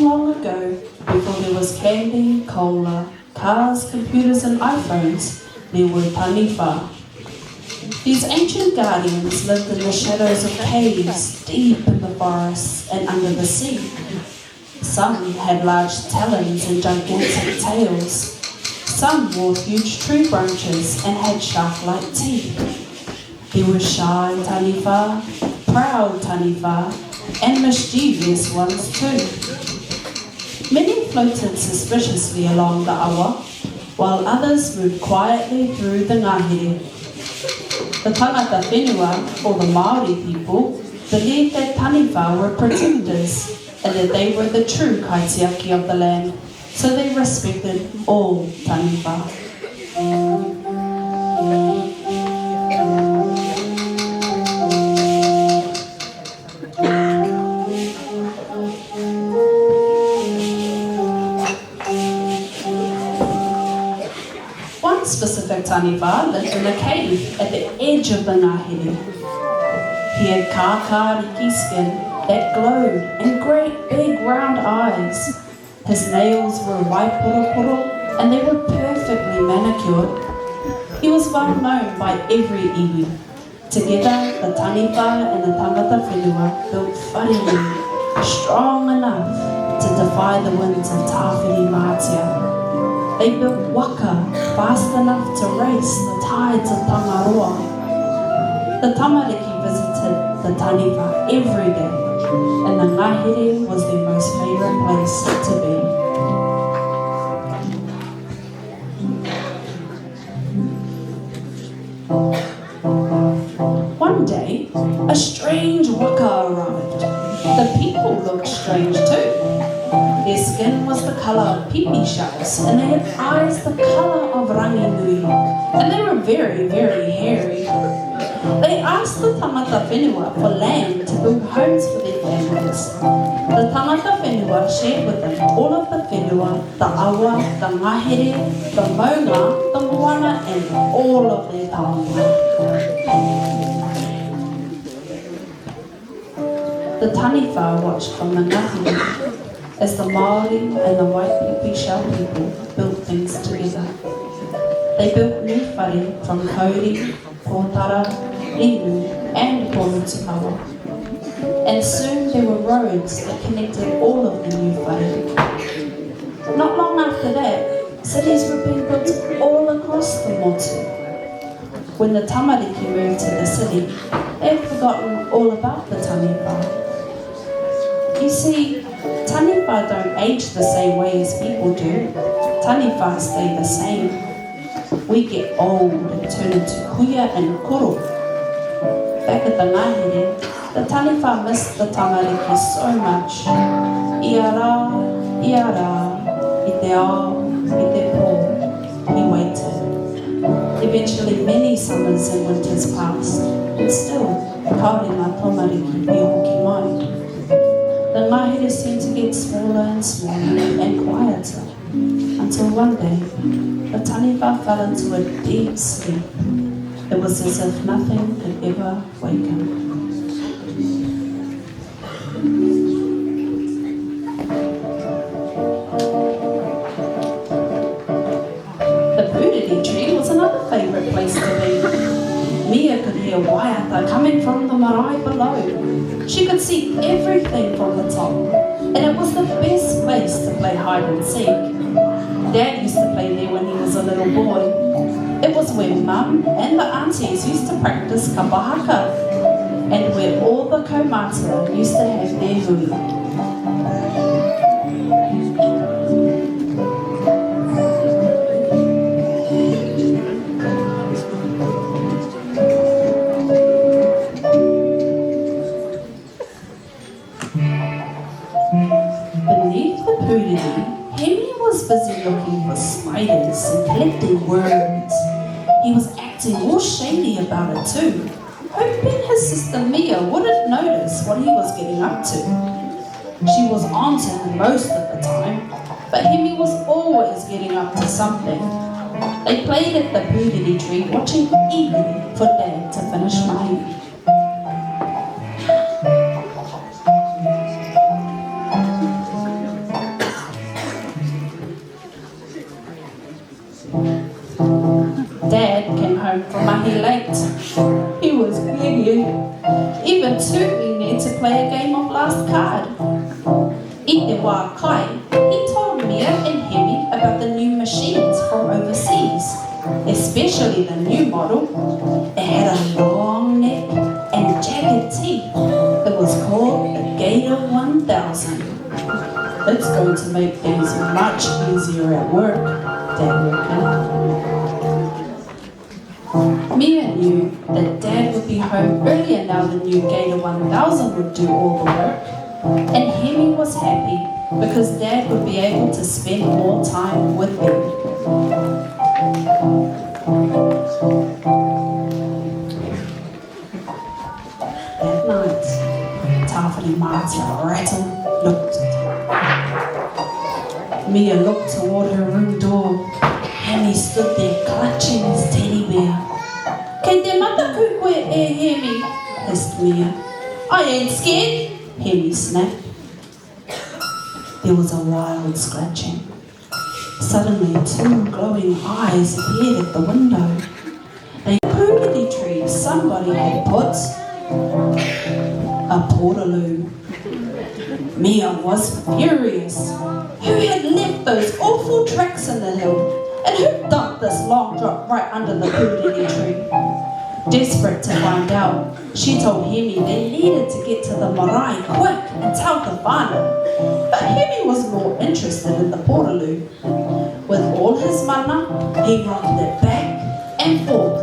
Long ago, before there was candy, cola, cars, computers and iPhones, there were taniwha. These ancient guardians lived in the shadows of caves, deep in the forests and under the sea. Some had large talons and gigantic tails. Some wore huge tree branches and had shark-like teeth. There were shy taniwha, proud taniwha, and mischievous ones too. Many floated suspiciously along the awa, while others moved quietly through the ngahere. The tangata whenua, or the Maori people, believed that taniwha were protectors and that they were the true kaitiaki of the land, so they respected all taniwha. Specific taniwha lived in a cave at the edge of the ngahere. He had kākāriki skin that glowed and great big round eyes. His nails were waiporoporo and they were perfectly manicured. He was well known by every iwi. Together, the taniwha and the tangata whenua built wharenui, strong enough to defy the winds of tāwhiri mātia. They built waka fast enough to race the tides of Tangaroa. The tamariki visited the taniwha every day, and the ngahere was their most favourite place to be. One day, a strange waka arrived. The people looked strange too. Their skin was the colour of pipi shells, and they had eyes the colour of ranginui, and they were very, very hairy. They asked the tangata whenua for land to build homes for their families. The tangata whenua shared with them all of the whenua, the awa, the ngahere, the maunga, the moana, and all of their taonga. The taniwha watched from the ngahere as the Maori and the white pipi shell people built things together. They built new whare from kauri, kōtara, inu and kōrutikawa. And soon there were roads that connected all of the new whare. Not long after that, cities were being built all across the motu. When the tamariki moved to the city, they had forgotten all about the taniwha. You see, taniwha don't age the same way as people do. Taniwha stay the same. We get old and turn into kuia and koro. Back at the ngahere, the taniwha missed the tamariki so much. Ia rā, I te ao, I te pō. He waited. Eventually many summers and winters passed, and still, kaore ngā tamariki i hoki mai. The ngahere seemed to get smaller and smaller and quieter, until one day, the taniwha fell into a deep sleep. It was as if nothing could ever wake him. The pūrere tree was another favourite place to be. Mia could hear waiata coming from the marae below. She could see everything from the top, and it was the best place to play hide and seek. Dad used to play there when he was a little boy. It was where Mum and the aunties used to practice kapahaka, and where all the kaumātua used to have their hui. Pūrere, Hemi was busy looking for spiders and collecting worms. He was acting all shady about it too, hoping his sister Mia wouldn't notice what he was getting up to. She was on to him most of the time, but Hemi was always getting up to something. They played at the Pūrere tree, watching eagerly for Dad to finish mahi. Dad came home from mahi late. He was giddy, even too eager to play a game of last card. I te wā kai, he told Mia and Hemi about the new machines from overseas, especially the new model. It had a long neck and jagged teeth. It was called the Ngaio 1000. It's going to make things much easier at work, Dad reckoned. Mia knew that Dad would be home earlier now the new Ngaio 1000 would do all the work. And Hemi was happy because Dad would be able to spend more time with him. That night, Tāwhiri Mātia rattled, looked. Mia looked toward her room door. Hemi stood there clutching his teddy bear. Kei te mataku koe e Hemi, hissed Mia. I ain't scared. Hemi snapped. There was a wild scratching. Suddenly, two glowing eyes appeared at the window. A Pūrere tree somebody had put a portaloo. Mia was furious. Who had left those awful tracks in the hill? And who dumped this long drop right under the Pūrere tree? Desperate to find out, she told Hemi they needed to get to the marae quick and tell the whānau. But Hemi was more interested in the portaloo. With all his mana, he rocked it back and forth.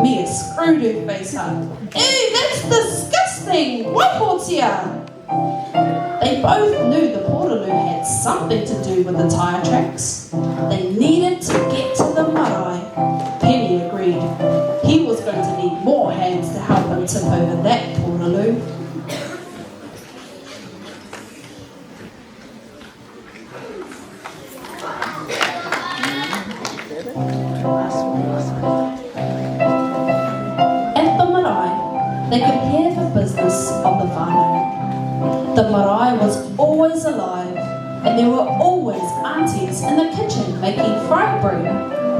Mia screwed her face up. Ew, that's disgusting! Waipotia! They both knew the portaloo had something to do with the tyre tracks. They needed to get to the marae. Hemi agreed. He was going to need more hands to help him tip over that portaloo. At the marae, they could hear the business of the whānau. The marae was always alive, and there were always aunties in the kitchen making fried bread,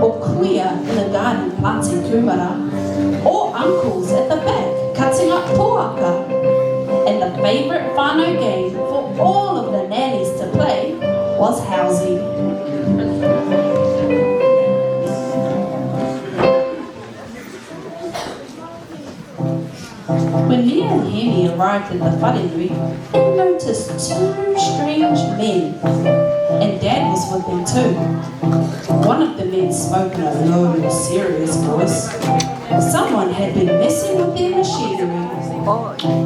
or kuia in the garden planting kumara, or uncles at the back cutting up poaka. And the favourite whānau game for all of the nannies to play was housing. When Mia and Hemi arrived in the wharenui, they noticed two strange men, and Dad was with them too. One of the men spoke in a low, serious voice. Someone had been messing with their machinery.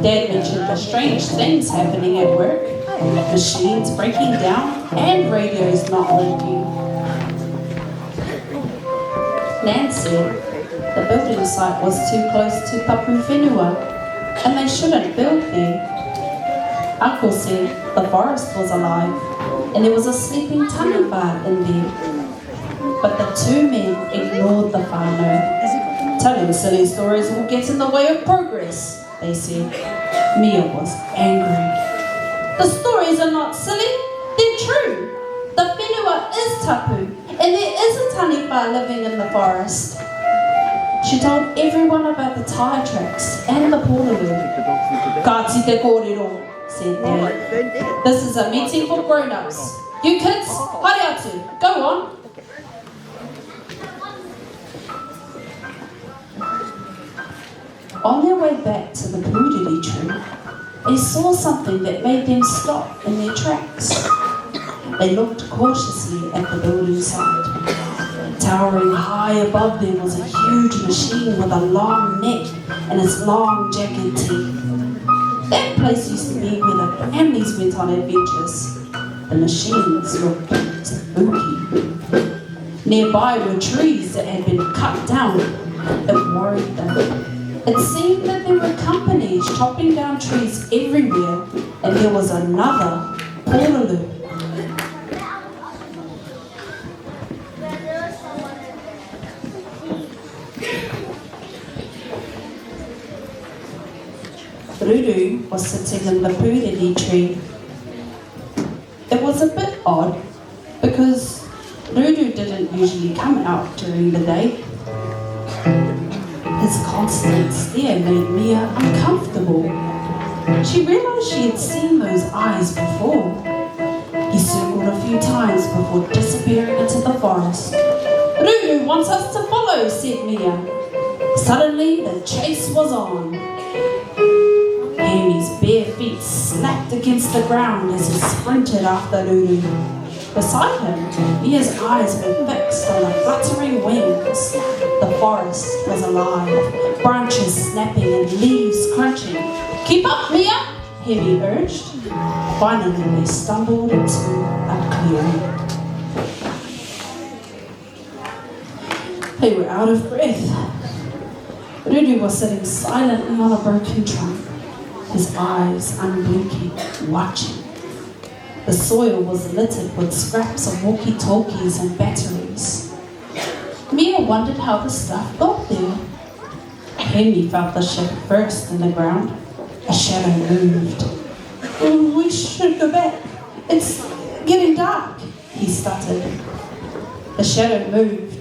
Dad mentioned the strange things happening at work, machines breaking down and radios not working. Nan said the building site was too close to Tapu Whenua and they shouldn't build there. Uncle said the forest was alive and there was a sleeping taniwha in there. But the two men ignored the whānau. Telling silly stories will get in the way of progress, they said. Mia was angry. The stories are not silly, they're true. The whenua is tapu, and there is a taniwha living in the forest. She told everyone about the tyre tracks and the portaloo. Kāti te kōrero, said Dad. This is a meeting for grown-ups. You kids, haere atu, go on. On their way back to the Pūrere tree, they saw something that made them stop in their tracks. They looked cautiously at the building site. Towering high above them was a huge machine with a long neck and its long jagged teeth. That place used to be where the families went on adventures. The machines looked spooky. Nearby were trees that had been cut down. It worried them. It seemed that there were companies chopping down trees everywhere, and there was another portaloo. Ruru was sitting in the puriri tree. It was a bit odd because Ruru didn't usually come out during the day. His constant stare made Mia uncomfortable. She realised she had seen those eyes before. He circled a few times before disappearing into the forest. "Ruru wants us to follow," said Mia. Suddenly, the chase was on. Jamie's bare feet slapped against the ground as he sprinted after Ruru. Beside him, Mia's eyes were fixed on the fluttering wings. The forest was alive, branches snapping and leaves crunching. "Keep up, Mia," Hemi urged. Finally, they stumbled into a clearing. They were out of breath. Ruru was sitting silently on a broken trunk, his eyes unblinking, watching. The soil was littered with scraps of walkie-talkies and batteries. Mia wondered how the stuff got there. Hemi felt the shift first in the ground. A shadow moved. "Oh, we should go back. It's getting dark," he stuttered. The shadow moved.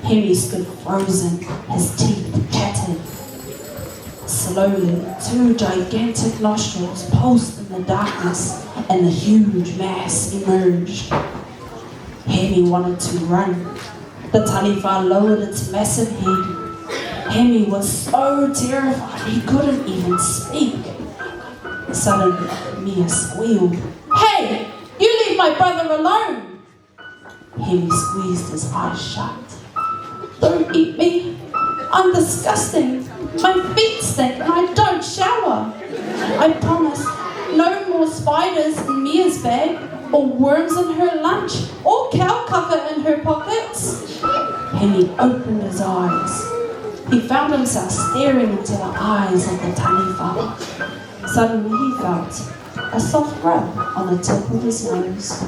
Hemi stood frozen, his teeth chattered. Slowly, two gigantic nostrils pulsed in the darkness, and the huge mass emerged. Hemi wanted to run. The taniwha lowered its massive head. Hemi was so terrified he couldn't even speak. Suddenly, Mia squealed. "Hey, you leave my brother alone!" Hemi squeezed his eyes shut. "Don't eat me. I'm disgusting. My feet stink and I don't shower. I promise, no more spiders in Mia's bag, or worms in her lunch, or cow caca in her pockets." Hemi opened his eyes. He found himself staring into the eyes of the taniwha. Suddenly he felt a soft rub on the tip of his nose.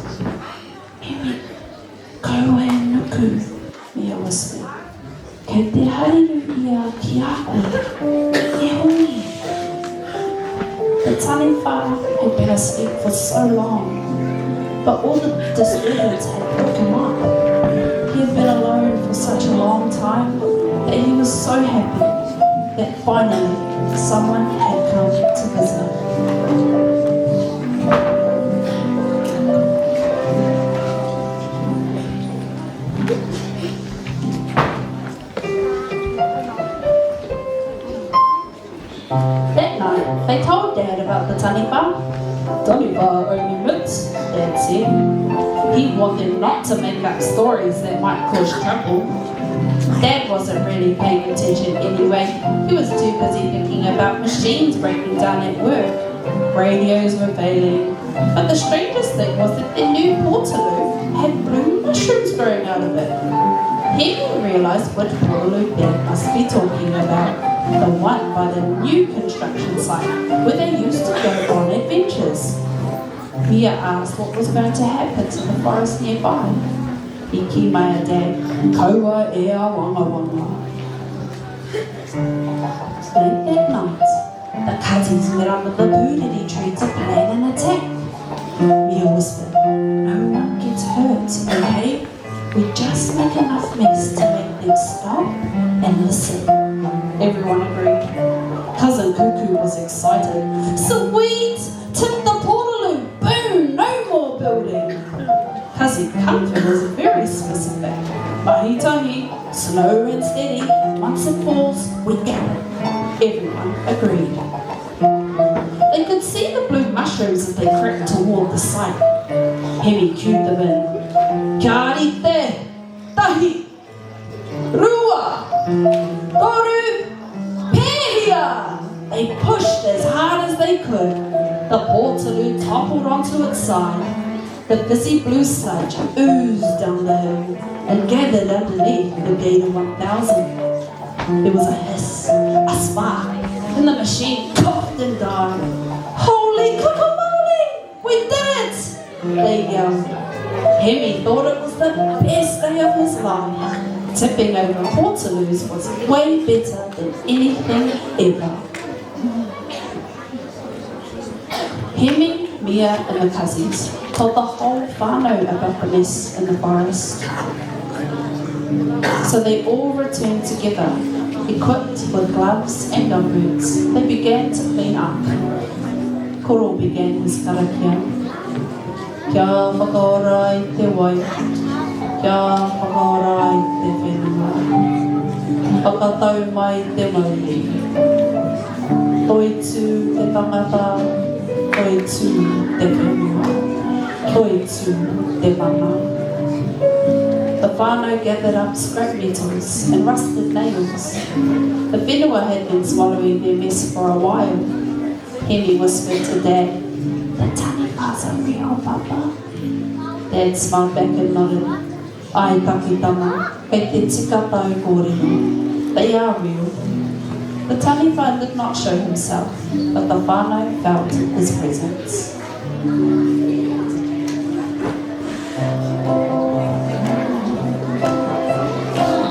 "Hemi, go away and nuku," Mia whispered. "Kei te haere ia ki aku, e hui." The taniwha had been asleep for so long, but all the disturbance had broken up. He had been alone for such a long time that he was so happy that finally someone had come to visit. That night, they told Dad about the taniwha. "Taniwha only myths," Dad said. He warned them not to make up stories that might cause trouble. Dad wasn't really paying attention anyway. He was too busy thinking about machines breaking down at work. Radios were failing. But the strangest thing was that their new portaloo had blue mushrooms growing out of it. He realised which portaloo Dad must be talking about. The one by the new construction site where they used to go on adventures. Mia asked what was going to happen to the forest nearby. I ki mai a Dad, "Kaua e a wanga wanga." Late that night, the cousins met up with the puriri tree to plan an attack. Mia whispered, "No one gets hurt, okay? We just make enough mess to make them stop and listen." Everyone agreed. Cousin Cuckoo was excited. "Sweet! Tip the portaloo! Boom! No more building!" Cousin Comfort was very specific. "Mahi-tahi, slow and steady, and once it falls, we get it." Everyone agreed. They could see the blue mushrooms as they crept toward the site. Hemi cued them in. "Kia rite, tahi, rua, toru, pehia!" They pushed as hard as they could. The portaloo toppled onto its side. The busy blue sludge oozed down the hill and gathered underneath the gate of 1,000. There was a hiss, a spark, and the machine coughed and died. Holy cockamole! We did it! They yelled. Hemi thought it was the best day of his life. Tipping over portaloos was way better than anything ever. Hemi, Mia and the cousins told the whole whānau about the mess in the forest. So they all returned together, equipped with gloves and gumboots. They began to clean up. Koro began his karakia. Kia whakaora i te wai, kia whakaora i te whenua. Whakatau mai te mauri. Toi tū te tangata, toi tū te whenua, toi tū te mana. The whānau gathered up scrap metals and rusted nails. The whenua had been swallowing their mess for a while. Hemi whispered to Dad, "The taniwhas are real, Papa." Dad smiled back and nodded. "Ai takitama, kei te tika tau kōrero. They are real." The taniwha did not show himself, but the whānau felt his presence.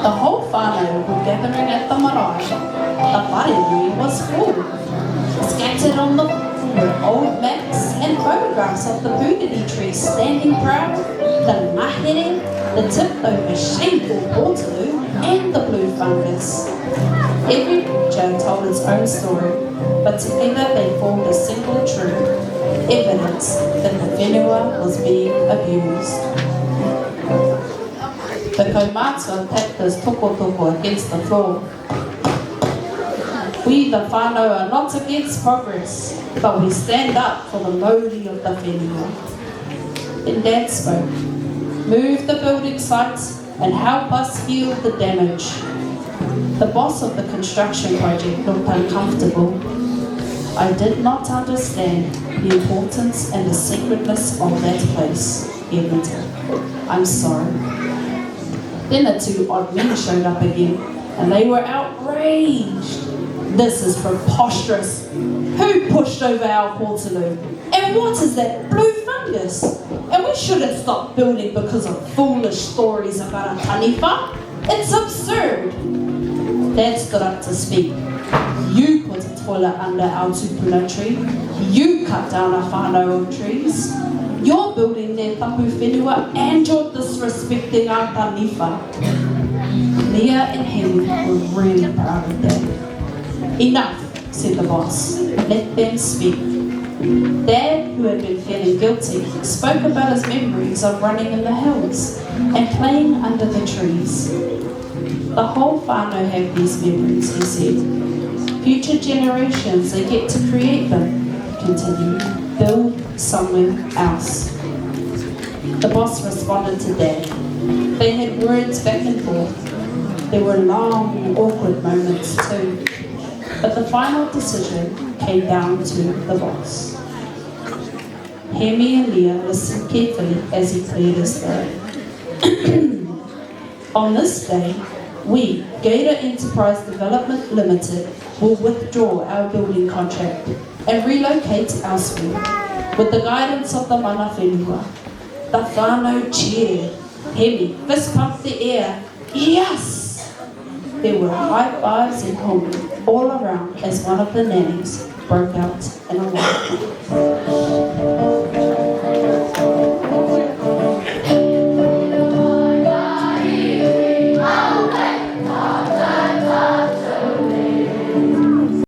The whole whānau were gathering at the marae. The wharewui was full. Scattered on the floor were old maps and photographs of the pūtiri trees standing proud, the mahere, the tipped-over shameful portaloo, and the blue fungus. Every picture told its own story, but together they formed a single truth, evidence that the whenua was being abused. The kaumātua tapped his toko against the floor. We, the whānau, are not against progress, but we stand up for the mauri of the whenua. Then Dad spoke. Move the building sites and help us heal the damage. The boss of the construction project looked uncomfortable. I did not understand the importance and the sacredness of that place, he admitted. I'm sorry. Then the two odd men showed up again, and they were outraged. This is preposterous. Who pushed over our portaloo? And what is that blue fungus? And we shouldn't stop building because of foolish stories about a taniwha. It's absurd. Dad stood up to speak. You put a toilet under our tupuna tree. You cut down a whānau of trees. You're building their tapu whenua and you're disrespecting our taniwha. Mia and Hemi were really proud of Dad. Enough, said the boss. Let them speak. Dad, who had been feeling guilty, spoke about his memories of running in the hills and playing under the trees. The whole whānau have these memories, he said. Future generations, they get to create them, continued. Build somewhere else. The boss responded to Dad. They had words back and forth. There were long, awkward moments too. But the final decision came down to the boss. Hemi and Mia listened carefully as he cleared his throat. On this day, we, Gator Enterprise Development Limited, will withdraw our building contract and relocate elsewhere with the guidance of the mana whenua. The whānau cheered. Hemi fist pumped the air. Yes! There were high fives and home all around as one of the nannies broke out in a laugh.